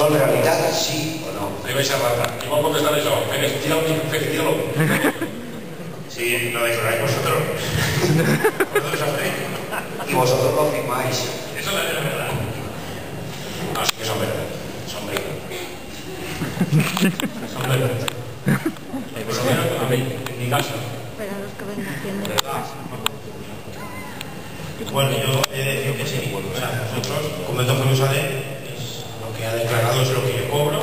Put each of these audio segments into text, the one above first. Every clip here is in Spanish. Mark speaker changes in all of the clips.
Speaker 1: ¿Son realidad, sí o no?
Speaker 2: Ahí vais a ratar. Igual contestar eso. Félix, tíralo.
Speaker 1: Sí, lo declaráis vosotros. ¿Vosotros hacéis? Y vosotros lo firmáis.
Speaker 2: Eso es la verdad. No, sí que son verdad. Son verdad. Son verdad. Por lo menos a mí, en mi caso.
Speaker 3: Pero los que ven haciendo.
Speaker 4: Bueno, yo he de decir que sí. O sea, nosotros, Convento Jerusalén, es lo que ha declarado es lo que yo cobro.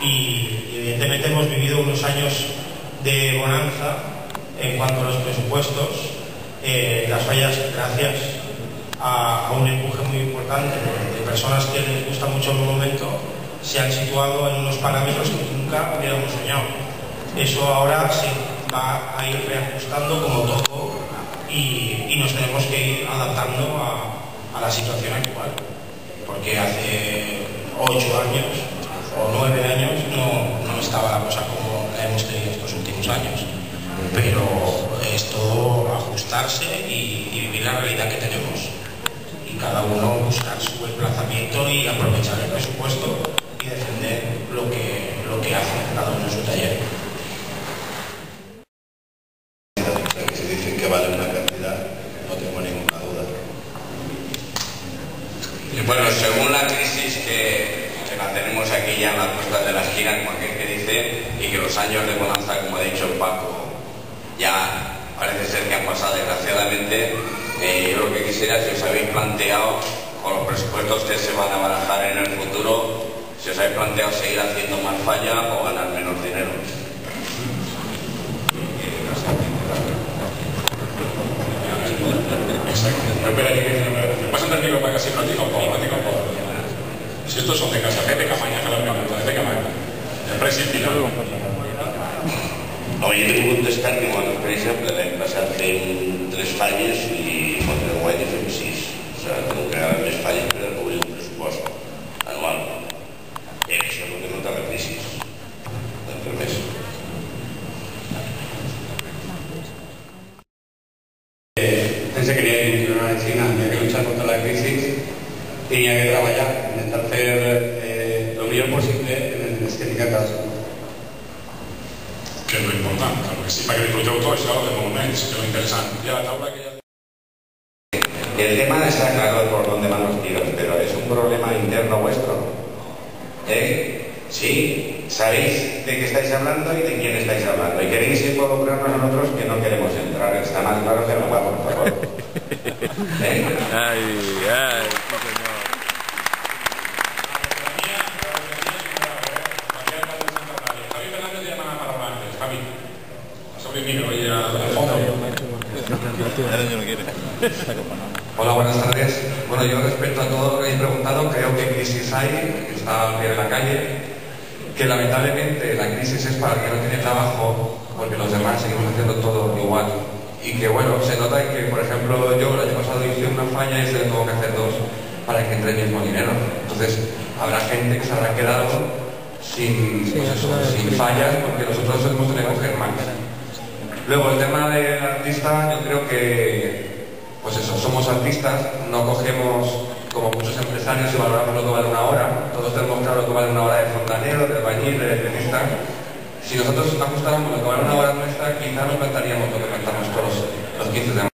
Speaker 4: Y evidentemente hemos vivido unos años de bonanza en cuanto a los presupuestos. Las fallas, gracias a un empuje muy importante de personas que les gusta mucho el monumento, se han situado en unos parámetros que nunca hubiéramos soñado. Eso ahora se va a ir reajustando como todo y nos tenemos que ir adaptando a la situación actual, porque hace 8 años o 9 años no estaba la cosa como la hemos tenido estos últimos años, pero es todo ajustarse y vivir la realidad que tenemos y cada uno buscar su emplazamiento y aprovechar el presupuesto y defender lo que hace cada uno en su taller.
Speaker 5: Si dicen que vale una cantidad, no tengo ninguna duda.
Speaker 6: Y bueno, según la crisis que la tenemos aquí ya en las puertas de la esquina, como aquel que dice, y que los años de bonanza, como ha dicho Paco, ya parece ser que han pasado desgraciadamente, yo lo que quisiera, si os habéis planteado, con los presupuestos que se van a barajar en el futuro, si os habéis planteado seguir haciendo más falla o ganar menos dinero.
Speaker 2: Espera, me pasa el micro para casi platico un poco. Si estos son de casa, de Camaña, que la pregunta, de Camaña. El presidente.
Speaker 5: No, yo te puc contestar que amb l'experiència l'any passat fem 3 falles i el guany fem 6. O sigui, tenim que haver més falles per cobrir un pressupost anual. I això és el que nota la crisi. Entre més.
Speaker 7: Pensé que tenía que funcionar en China, había que luchar contra la crisis, tenía que trabajar, intentar hacer lo mejor posible en el que tinga cada segundo.
Speaker 2: Que és lo important, claro que sí, perquè disfruteu tot això de monuments, que és lo interessant. I a la taula que ja...
Speaker 6: El tema está claro por dónde van los tiros, pero es un problema interno vuestro. Sí, sabéis de qué estáis hablando y de quién estáis hablando. Y queréis involucrarnos a nosotros que no queremos entrar. Está más claro que no va, por favor.
Speaker 8: Ay, ay, sí, señor.
Speaker 9: Hola, buenas tardes. Bueno, yo respecto a todo lo que habéis preguntado, creo que crisis hay, que está al pie de la calle, que lamentablemente la crisis es para el que no tiene trabajo, porque los demás seguimos haciendo todo igual. Y que bueno, se nota que, por ejemplo, yo el año pasado hice una falla y se tengo que hacer 2 para que entre el mismo dinero. Entonces, habrá gente que se habrá quedado sin fallas porque nosotros hemos tenido que coger más. Luego, el tema del artista, yo creo que, pues eso, somos artistas, no cogemos como muchos empresarios y valoramos lo que vale una hora. Todos tenemos claro lo que vale una hora de fontanero, de albañil, de electricista. Si nosotros ajustáramos lo que vale una hora nuestra, quizá nos plantaríamos lo que plantamos todos los 15 de